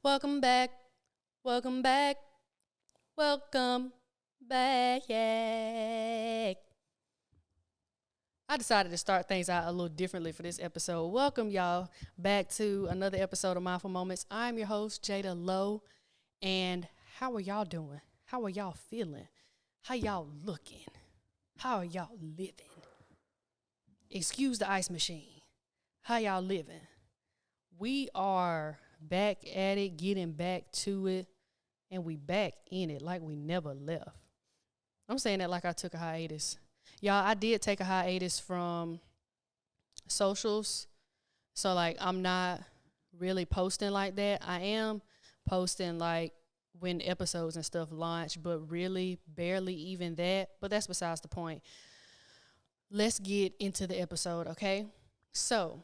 Welcome back. Welcome back. Welcome back. I decided to start things out a little differently for this episode. Welcome, y'all, back to another episode of Mindful Moments. I'm your host, Jada Lowe. And how are y'all doing? How are y'all feeling? How y'all looking? How are y'all living? Excuse the ice machine. How y'all living? We are back at it, getting back to it, and we back in it like we never left. I'm saying that like I took a hiatus. Y'all, I did take a hiatus from socials. So, like, I'm not really posting like that. I am posting, like, when episodes and stuff launch, but really barely even that. But that's besides the point. Let's get into the episode, okay? So,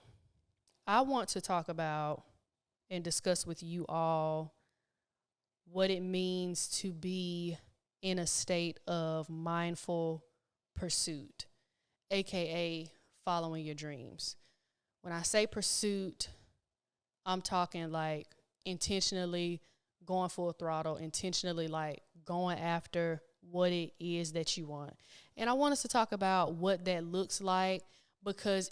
I want to talk about and discuss with you all what it means to be in a state of mindful pursuit, aka following your dreams. When I say pursuit, I'm talking like intentionally going full throttle, intentionally like going after what it is that you want. And I want us to talk about what that looks like because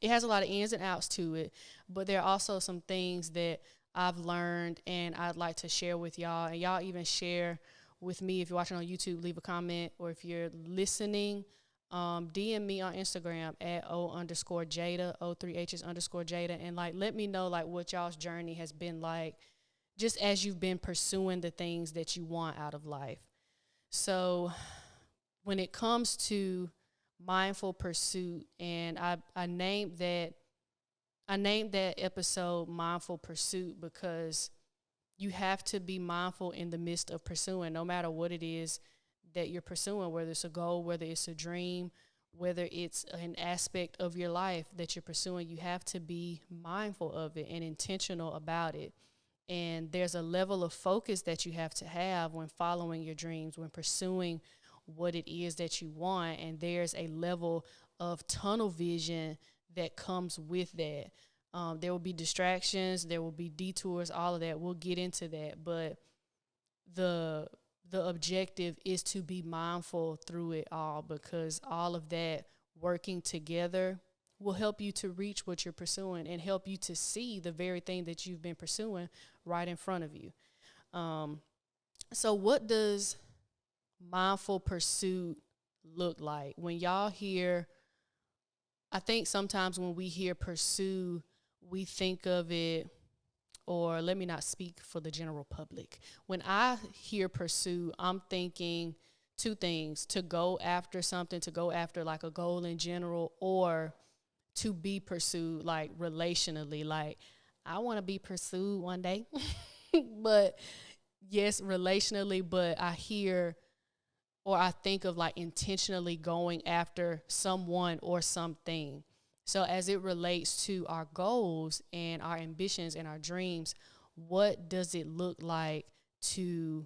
it has a lot of ins and outs to it, but there are also some things that I've learned and I'd like to share with y'all. And y'all even share with me if you're watching on YouTube, leave a comment, or if you're listening, DM me on Instagram at O_Jada, O3Hs_Jada, and like let me know like what y'all's journey has been like just as you've been pursuing the things that you want out of life. So when it comes to mindful pursuit, and I named that episode Mindful Pursuit because you have to be mindful in the midst of pursuing, no matter what it is that you're pursuing, whether it's a goal, whether it's a dream, whether it's an aspect of your life that you're pursuing. You have to be mindful of it and intentional about it. And there's a level of focus that you have to have when following your dreams, when pursuing what it is that you want. And there's a level of tunnel vision that comes with that. There will be distractions, there will be detours, all of that. We'll get into that. But the objective is to be mindful through it all, because all of that working together will help you to reach what you're pursuing and help you to see the very thing that you've been pursuing right in front of you. So what does mindful pursuit look like? When y'all hear, I think sometimes when we hear pursue, we think of it, or let me not speak for the general public. When I hear pursue, I'm thinking two things: to go after something, to go after like a goal in general, or to be pursued like relationally. Like, I want to be pursued one day. But yes, relationally, but I hear or I think of like intentionally going after someone or something. So as it relates to our goals and our ambitions and our dreams, what does it look like to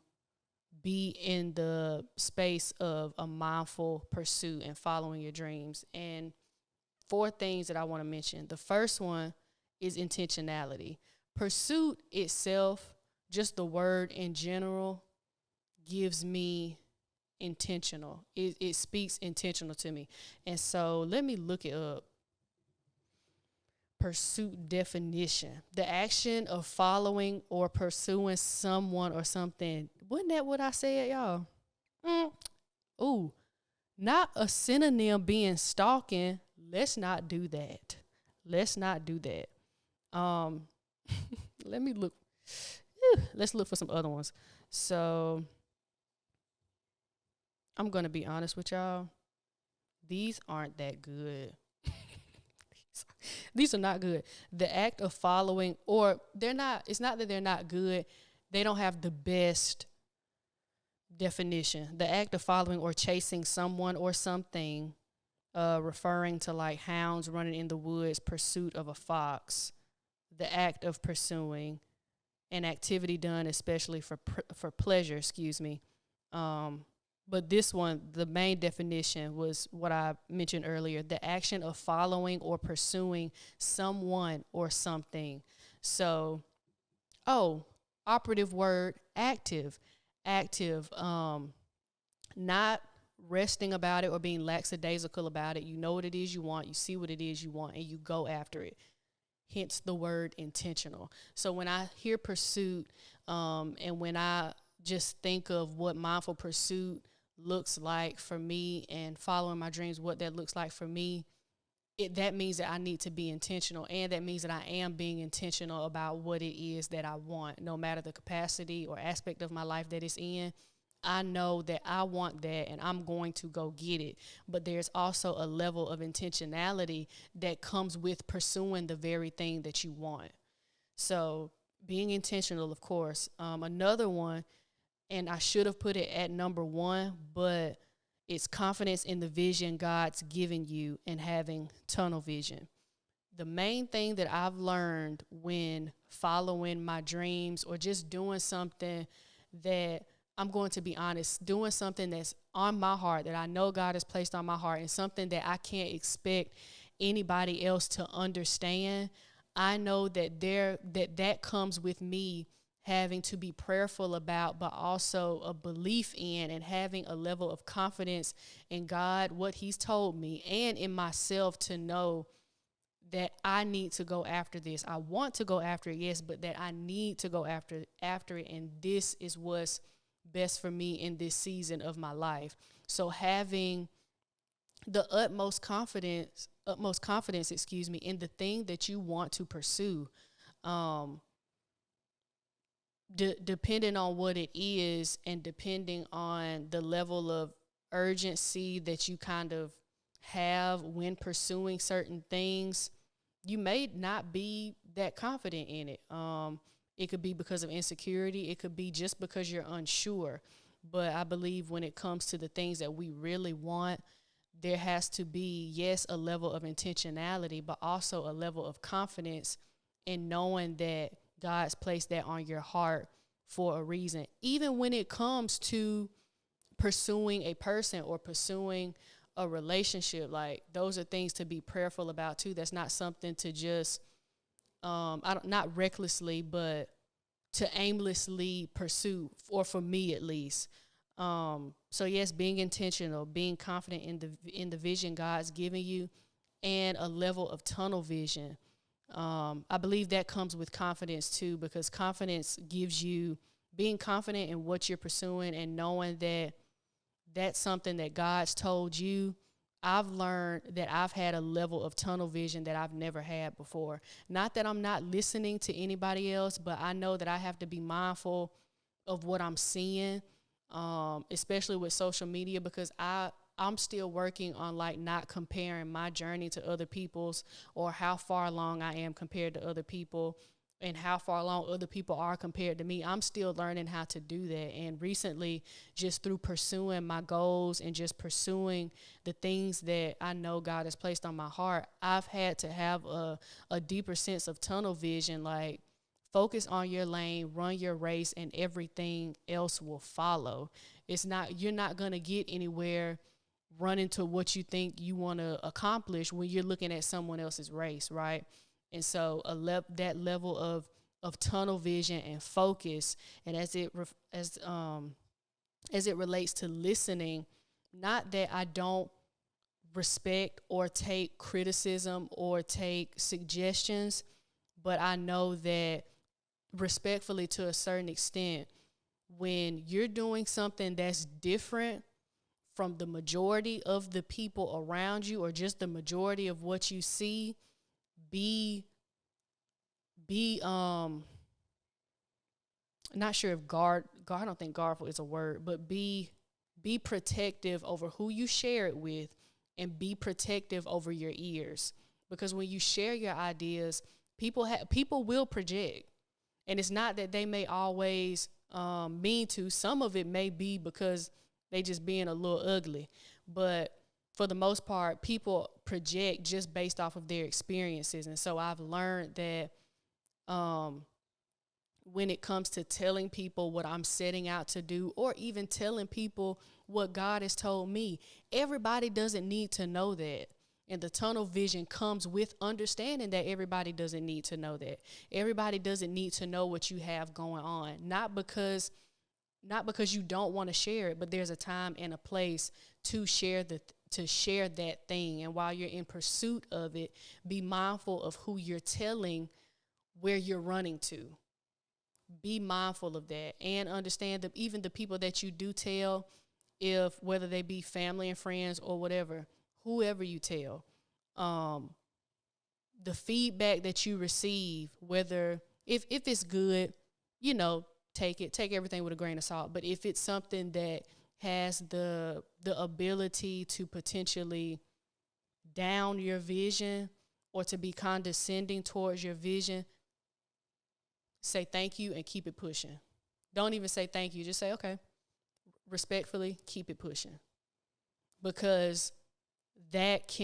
be in the space of a mindful pursuit and following your dreams? And four things that I want to mention. The first one is intentionality. Pursuit itself, just the word in general, gives me intentional. It speaks intentional to me. And so let me look it up. Pursuit definition: the action of following or pursuing someone or something. Wasn't that what I said, y'all? Ooh, not a synonym being stalking. Let's not do that. Let's not do that. Let me look. Let's look for some other ones. So I'm going to be honest with y'all. These aren't that good. These are not good. The act of following, or they're not, it's not that they're not good. They don't have the best definition. The act of following or chasing someone or something, referring to like hounds running in the woods, pursuit of a fox. The act of pursuing, an activity done especially for pleasure, But this one, the main definition was what I mentioned earlier: the action of following or pursuing someone or something. So, oh, operative word, active, not resting about it or being lackadaisical about it. You know what it is you want, you see what it is you want, and you go after it. Hence the word intentional. So when I hear pursuit, and when I just think of what mindful pursuit looks like for me and following my dreams, what that looks like for me, that means that I need to be intentional, and that means that I am being intentional about what it is that I want, no matter the capacity or aspect of my life that it's in. I know that I want that and I'm going to go get it. But there's also a level of intentionality that comes with pursuing the very thing that you want. So being intentional, of course. Another one, and I should have put it at number one, but it's confidence in the vision God's given you and having tunnel vision. The main thing that I've learned when following my dreams or just doing something that, I'm going to be honest, doing something that's on my heart, that I know God has placed on my heart, and something that I can't expect anybody else to understand, I know that that comes with me having to be prayerful about, but also a belief in and having a level of confidence in God, what he's told me, and in myself to know that I need to go after this. I want to go after it, yes, but that I need to go after it, and this is what's best for me in this season of my life. So having the utmost confidence, in the thing that you want to pursue, depending on what it is and depending on the level of urgency that you kind of have when pursuing certain things, you may not be that confident in it. It could be because of insecurity. It could be just because you're unsure. But I believe when it comes to the things that we really want, there has to be, yes, a level of intentionality, but also a level of confidence in knowing that God's placed that on your heart for a reason. Even when it comes to pursuing a person or pursuing a relationship, like those are things to be prayerful about too. That's not something to just not recklessly, but to aimlessly pursue, or for me at least. So yes, being intentional, being confident in the vision God's given you, and a level of tunnel vision. I believe that comes with confidence too, because confidence gives you being confident in what you're pursuing and knowing that that's something that God's told you. I've learned that I've had a level of tunnel vision that I've never had before. Not that I'm not listening to anybody else, but I know that I have to be mindful of what I'm seeing, especially with social media, because I'm still working on like not comparing my journey to other people's, or how far along I am compared to other people, and how far along other people are compared to me. I'm still learning how to do that. And recently, just through pursuing my goals and just pursuing the things that I know God has placed on my heart, I've had to have a deeper sense of tunnel vision, like focus on your lane, run your race, and everything else will follow. You're not going to get anywhere running to what you think you want to accomplish when you're looking at someone else's race, right? And so that level of tunnel vision and focus, and as it relates to listening, not that I don't respect or take criticism or take suggestions, but I know that respectfully, to a certain extent, when you're doing something that's different from the majority of the people around you, or just the majority of what you see, be not sure if guard I don't think guardful is a word, but be protective over who you share it with, and be protective over your ears, because when you share your ideas, people will project. And it's not that they may always mean to. Some of it may be because they just being a little ugly, but for the most part, people project just based off of their experiences. And so I've learned that when it comes to telling people what I'm setting out to do, or even telling people what God has told me, everybody doesn't need to know that. And the tunnel vision comes with understanding that everybody doesn't need to know that. Everybody doesn't need to know what you have going on. Not because you don't want to share it, but there's a time and a place to share that thing. And while you're in pursuit of it, be mindful of who you're telling where you're running to. Be mindful of that, and understand that even the people that you do tell, if whether they be family and friends or whatever, whoever you tell, the feedback that you receive, whether if it's good, take everything with a grain of salt. But if it's something that has the ability to potentially down your vision or to be condescending towards your vision, say thank you and keep it pushing. Don't even say thank you. Just say, okay, respectfully, keep it pushing. Because that's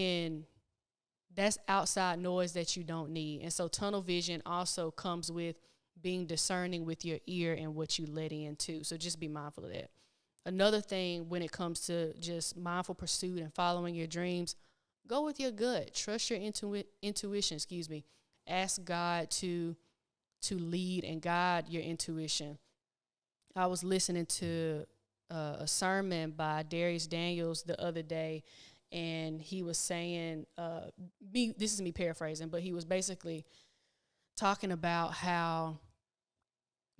outside noise that you don't need. And so tunnel vision also comes with being discerning with your ear and what you let in too. So just be mindful of that. Another thing when it comes to just mindful pursuit and following your dreams, go with your gut. Trust your intuition, Ask God to lead and guide your intuition. I was listening to a sermon by Darius Daniels the other day, and he was saying, this is me paraphrasing, but he was basically talking about how,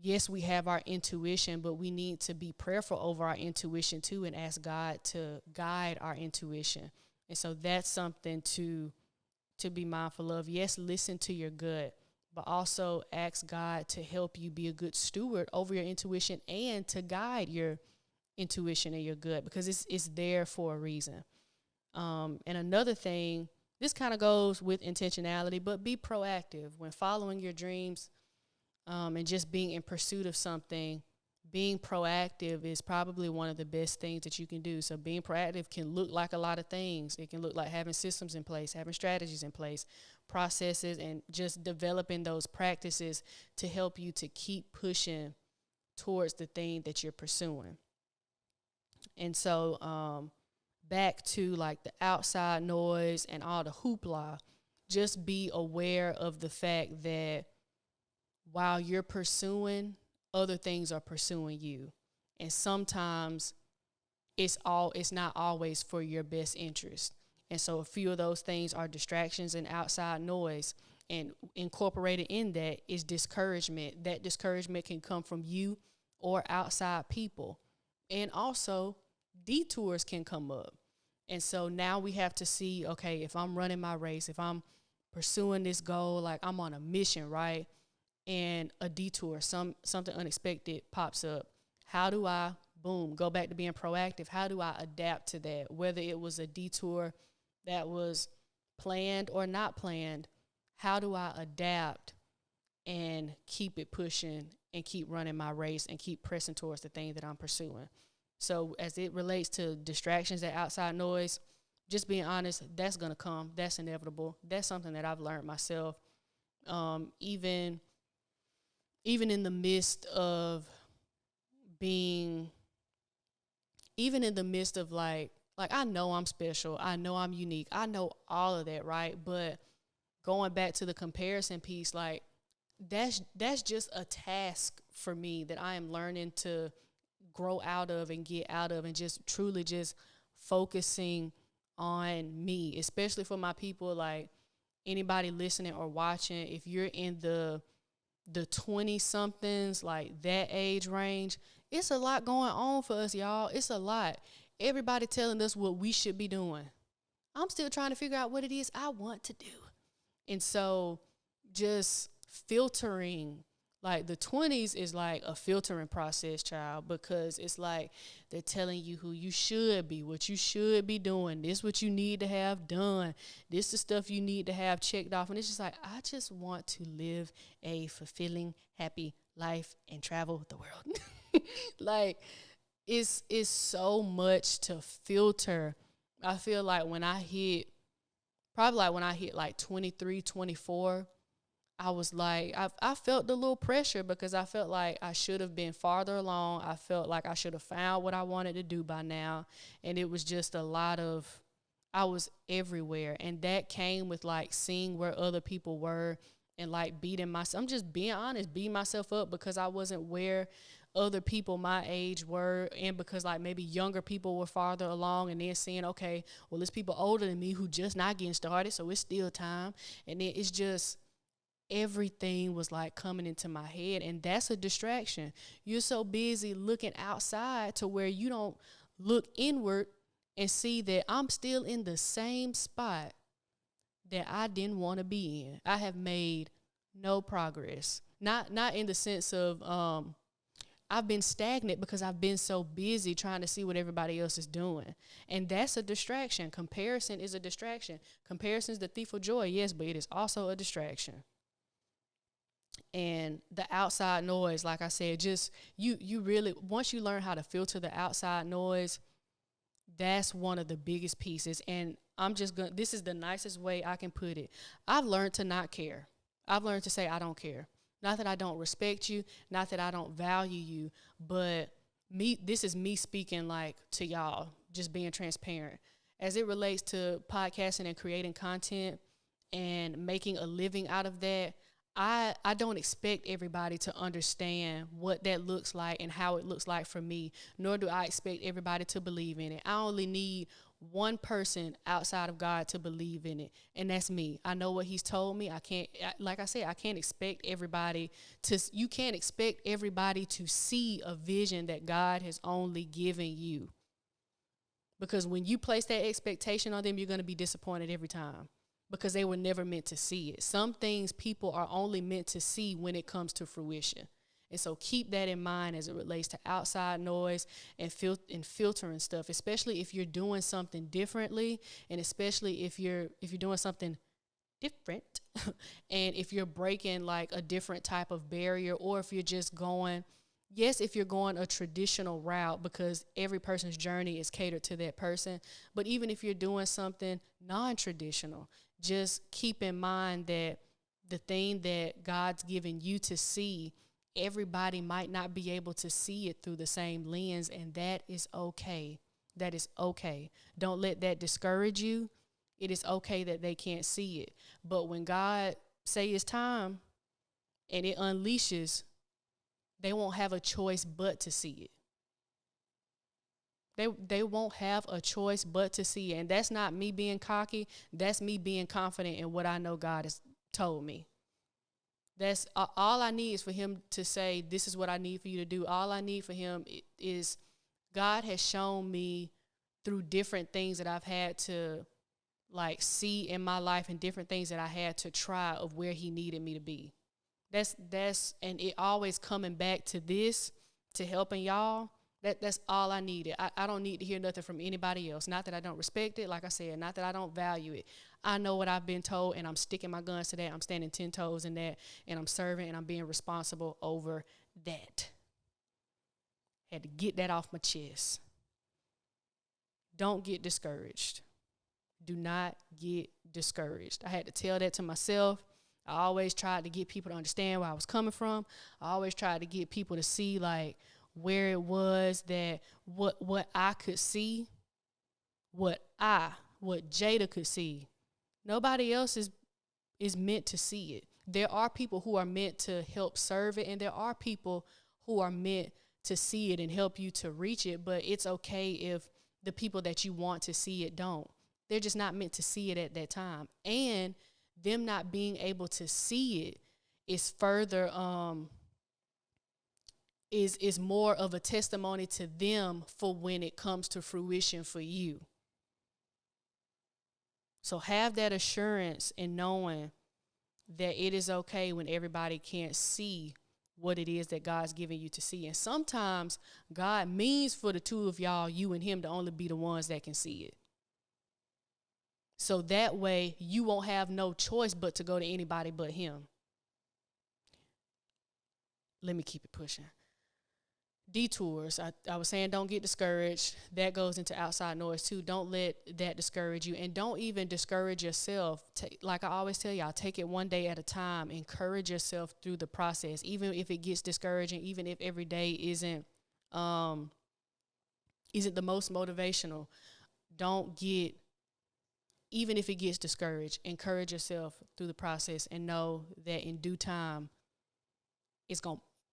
yes, we have our intuition, but we need to be prayerful over our intuition too and ask God to guide our intuition. And so that's something to be mindful of. Yes, listen to your gut, but also ask God to help you be a good steward over your intuition and to guide your intuition and your gut, because it's there for a reason. And another thing, this kind of goes with intentionality, but be proactive when following your dreams, and just being in pursuit of something. Being proactive is probably one of the best things that you can do. So being proactive can look like a lot of things. It can look like having systems in place, having strategies in place, processes, and just developing those practices to help you to keep pushing towards the thing that you're pursuing. And so back to like the outside noise and all the hoopla, just be aware of the fact that while you're pursuing, other things are pursuing you. And sometimes it's not always for your best interest. And so a few of those things are distractions and outside noise. And incorporated in that is discouragement. That discouragement can come from you or outside people. And also detours can come up. And so now we have to see, okay, if I'm running my race, if I'm pursuing this goal, like I'm on a mission, right? And a detour, something unexpected pops up. How do I, go back to being proactive? How do I adapt to that? Whether it was a detour that was planned or not planned, how do I adapt and keep it pushing and keep running my race and keep pressing towards the thing that I'm pursuing? So as it relates to distractions and outside noise, just being honest, that's going to come. That's inevitable. That's something that I've learned myself. Even in the midst of like I know I'm special, I know I'm unique, I know all of that, right? But going back to the comparison piece, like that's just a task for me that I am learning to grow out of and get out of, and just truly just focusing on me, especially for my people, like anybody listening or watching, if you're in the 20 somethings, like that age range, it's a lot going on for us, y'all. It's a lot. Everybody telling us what we should be doing. I'm still trying to figure out what it is I want to do. And so just filtering, like the 20s is like a filtering process, child, because it's like they're telling you who you should be, what you should be doing. This is what you need to have done. This is the stuff you need to have checked off. And it's just like, I just want to live a fulfilling, happy life and travel the world. Like, it's so much to filter. I feel like when I hit like 23, 24, I was like, I felt the little pressure because I felt like I should have been farther along. I felt like I should have found what I wanted to do by now. And it was just a lot of, I was everywhere. And that came with like seeing where other people were and like beating myself. I'm just being honest, beating myself up because I wasn't where other people my age were, and because like maybe younger people were farther along, and then seeing, okay, well, there's people older than me who just not getting started, so it's still time. And then it's just everything was like coming into my head, and that's a distraction. You're so busy looking outside to where you don't look inward and see that I'm still in the same spot that I didn't want to be in. I have made no progress. Not in the sense of I've been stagnant because I've been so busy trying to see what everybody else is doing. And that's a distraction. Comparison is a distraction. Comparison is the thief of joy, yes, but it is also a distraction. And the outside noise, like I said, just you really, once you learn how to filter the outside noise, that's one of the biggest pieces. And I'm just going to, this is the nicest way I can put it. I've learned to not care. I've learned to say I don't care. Not that I don't respect you, not that I don't value you, but this is me speaking like to y'all, just being transparent. As it relates to podcasting and creating content and making a living out of that, I don't expect everybody to understand what that looks like and how it looks like for me, nor do I expect everybody to believe in it. I only need one person outside of God to believe in it, and that's me. I know what he's told me. Like I said, I can't expect everybody you can't expect everybody to see a vision that God has only given you. Because when you place that expectation on them, you're going to be disappointed every time, because they were never meant to see it. Some things people are only meant to see when it comes to fruition. And so keep that in mind as it relates to outside noise and filtering stuff, especially if you're doing something differently, and especially if you're doing something different and if you're breaking like a different type of barrier, or if you're just going, yes, if you're going a traditional route, because every person's journey is catered to that person. But even if you're doing something non-traditional, just keep in mind that the thing that God's given you to see, everybody might not be able to see it through the same lens, and that is okay. That is okay. Don't let that discourage you. It is okay that they can't see it. But when God say it's time and it unleashes, they won't have a choice but to see it. They won't have a choice but to see it. And that's not me being cocky. That's me being confident in what I know God has told me. That's all I need is for him to say, this is what I need for you to do. All I need for him is, God has shown me through different things that I've had to like see in my life, and different things that I had to try of where he needed me to be. And it always coming back to this, to helping y'all. That's all I needed. I don't need to hear nothing from anybody else. Not that I don't respect it, like I said, not that I don't value it. I know what I've been told, and I'm sticking my guns to that. I'm standing 10 toes in that, and I'm serving, and I'm being responsible over that. Had to get that off my chest. Don't get discouraged. Do not get discouraged. I had to tell that to myself. I always tried to get people to understand where I was coming from. I always tried to get people to see like where it was that what I could see, what Jada could see. Nobody else is meant to see it. There are people who are meant to help serve it, and there are people who are meant to see it and help you to reach it, but it's okay if the people that you want to see it don't. They're just not meant to see it at that time. And them not being able to see it is further is more of a testimony to them for when it comes to fruition for you. So have that assurance in knowing that it is okay when everybody can't see what it is that God's giving you to see. And sometimes God means for the two of y'all, you and him, to only be the ones that can see it. So that way you won't have no choice but to go to anybody but him. Let me keep it pushing. Detours. I was saying don't get discouraged. That goes into outside noise too. Don't let that discourage you, and don't even discourage yourself. Like I always tell y'all, take it one day at a time. Encourage yourself through the process, even if it gets discouraging, even if every day isn't the most motivational. Don't get even if it gets discouraged, encourage yourself through the process and know that in due time, it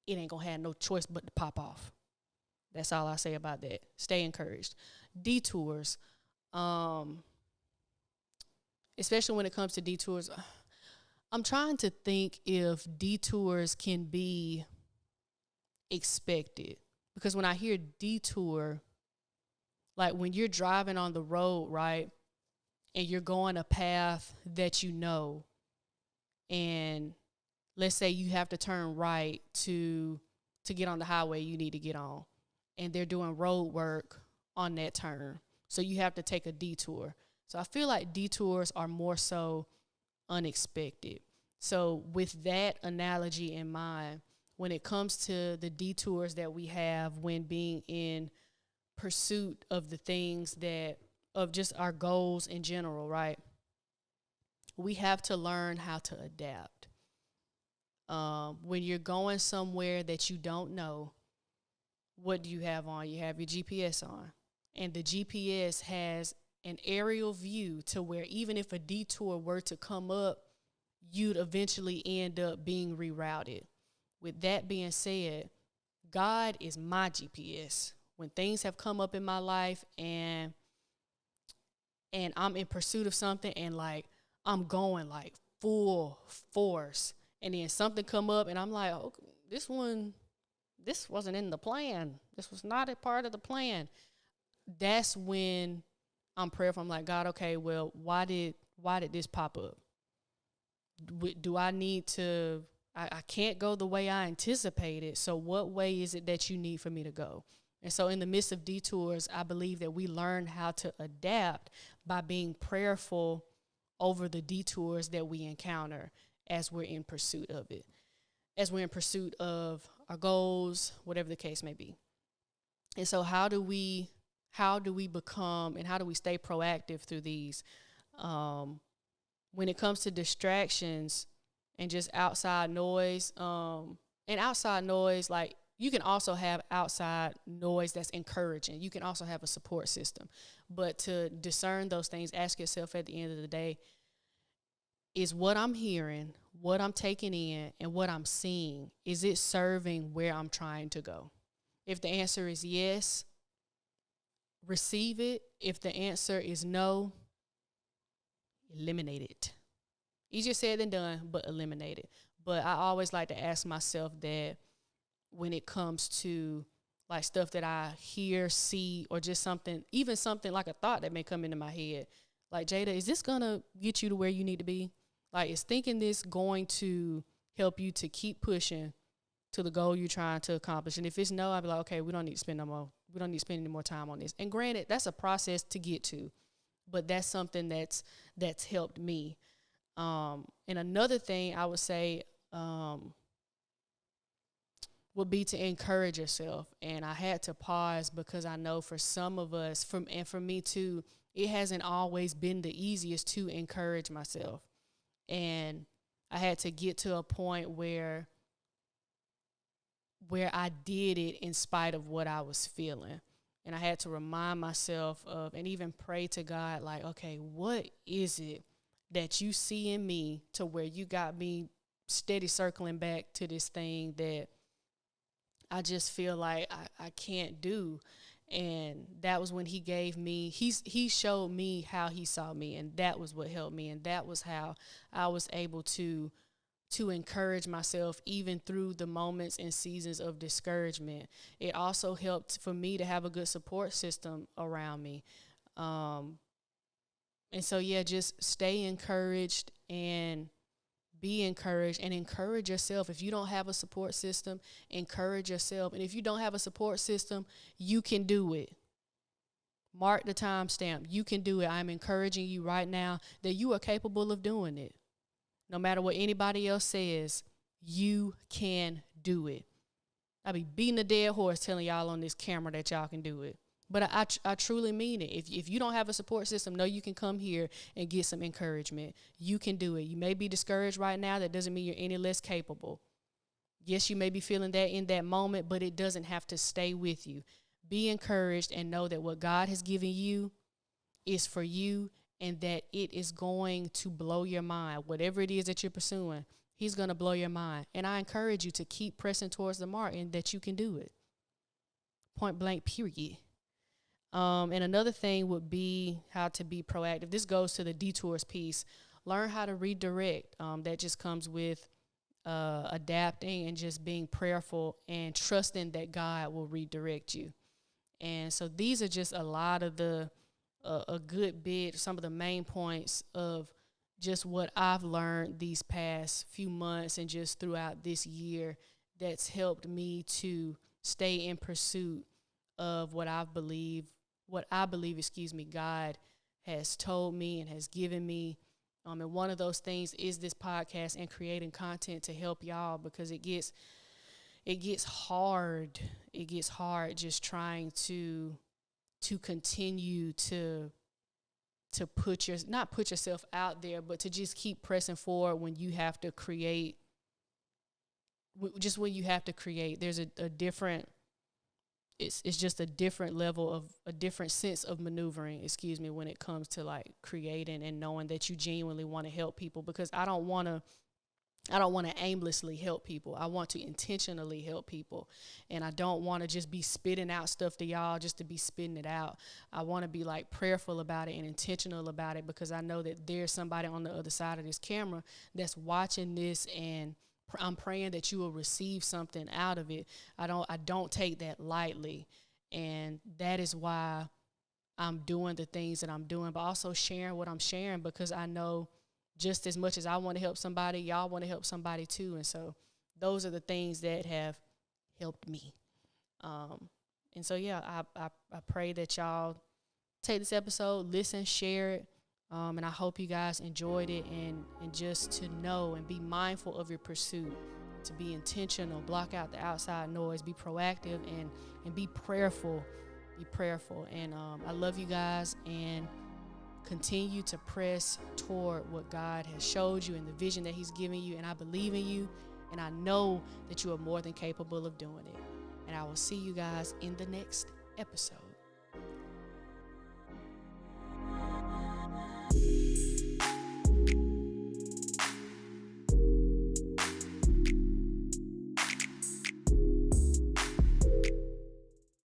ain't gonna have no choice but to pop off. That's all I say about that. Stay encouraged. Detours, especially when it comes to detours, I'm trying to think if detours can be expected. Because when I hear detour, like when you're driving on the road, right, and you're going a path that you know, and let's say you have to turn right to get on the highway you need to get on, and they're doing road work on that turn. So you have to take a detour. So I feel like detours are more so unexpected. So with that analogy in mind, when it comes to the detours that we have when being in pursuit of the things of just our goals in general, right? We have to learn how to adapt. When you're going somewhere that you don't know, what do you have on? You have your GPS on. And the GPS has an aerial view to where even if a detour were to come up, you'd eventually end up being rerouted. With that being said, God is my GPS. When things have come up in my life and I'm in pursuit of something and like I'm going like full force, and then something come up and I'm like, oh, this wasn't in the plan. This was not a part of the plan. That's when I'm prayerful. I'm like, God, okay, well, why did this pop up? Do I need to, I can't go the way I anticipated. So what way is it that you need for me to go? And so in the midst of detours, I believe that we learn how to adapt by being prayerful over the detours that we encounter as we're in pursuit of it, as we're in pursuit of our goals, whatever the case may be. And so how do we become and how do we stay proactive through these? When it comes to distractions and just outside noise, like you can also have outside noise that's encouraging. You can also have a support system. But to discern those things, ask yourself at the end of the day, is what I'm hearing, what I'm taking in, and what I'm seeing, is it serving where I'm trying to go? If the answer is yes, receive it. If the answer is no, eliminate it. Easier said than done, but eliminate it. But I always like to ask myself that when it comes to like stuff that I hear, see, or just something, even something like a thought that may come into my head. Like, Jada, is this going to get you to where you need to be? Like, is thinking this going to help you to keep pushing to the goal you're trying to accomplish? And if it's no, I'd be like, okay, we don't need to spend any more time on this. And granted, that's a process to get to, but that's something that's helped me. And another thing I would say would be to encourage yourself. And I had to pause because I know for some of us, and for me too, it hasn't always been the easiest to encourage myself. And I had to get to a point where I did it in spite of what I was feeling. And I had to remind myself of, and even pray to God, like, okay, what is it that you see in me to where you got me steady circling back to this thing that I just feel like I can't do? And that was when he showed me how he saw me, and that was what helped me. And that was how I was able to encourage myself even through the moments and seasons of discouragement. It also helped for me to have a good support system around me. And so, yeah, just stay encouraged and be encouraged and encourage yourself. If you don't have a support system, encourage yourself. And if you don't have a support system, you can do it. Mark the timestamp. You can do it. I'm encouraging you right now that you are capable of doing it. No matter what anybody else says, you can do it. I be beating a dead horse telling y'all on this camera that y'all can do it. But I truly mean it. If you don't have a support system, know you can come here and get some encouragement. You can do it. You may be discouraged right now. That doesn't mean you're any less capable. Yes, you may be feeling that in that moment, but it doesn't have to stay with you. Be encouraged and know that what God has given you is for you, and that it is going to blow your mind. Whatever it is that you're pursuing, he's going to blow your mind. And I encourage you to keep pressing towards the mark and that you can do it. Point blank, period. And another thing would be how to be proactive. This goes to the detours piece. Learn how to redirect. That just comes with adapting and just being prayerful and trusting that God will redirect you. And so these are just a lot of a good bit, some of the main points of just what I've learned these past few months and just throughout this year that's helped me to stay in pursuit of what I believe, God has told me and has given me. And one of those things is this podcast and creating content to help y'all, because it gets hard. It gets hard just trying to continue to not put yourself out there, but to just keep pressing forward when you have to create. Just when you have to create, there's a different. It's just a different level of a different sense of maneuvering, when it comes to like creating and knowing that you genuinely want to help people, because I don't want to aimlessly help people. I want to intentionally help people. And I don't want to just be spitting out stuff to y'all just to be spitting it out. I want to be like prayerful about it and intentional about it, because I know that there's somebody on the other side of this camera that's watching this, and I'm praying that you will receive something out of it. I don't take that lightly. And that is why I'm doing the things that I'm doing, but also sharing what I'm sharing, because I know just as much as I want to help somebody, y'all want to help somebody too. And so those are the things that have helped me. And so, yeah, I pray that y'all take this episode, listen, share it. And I hope you guys enjoyed it, and just to know and be mindful of your pursuit, to be intentional, block out the outside noise, be proactive, and be prayerful. Be prayerful. And I love you guys, and continue to press toward what God has showed you and the vision that he's given you. And I believe in you, and I know that you are more than capable of doing it. And I will see you guys in the next episode.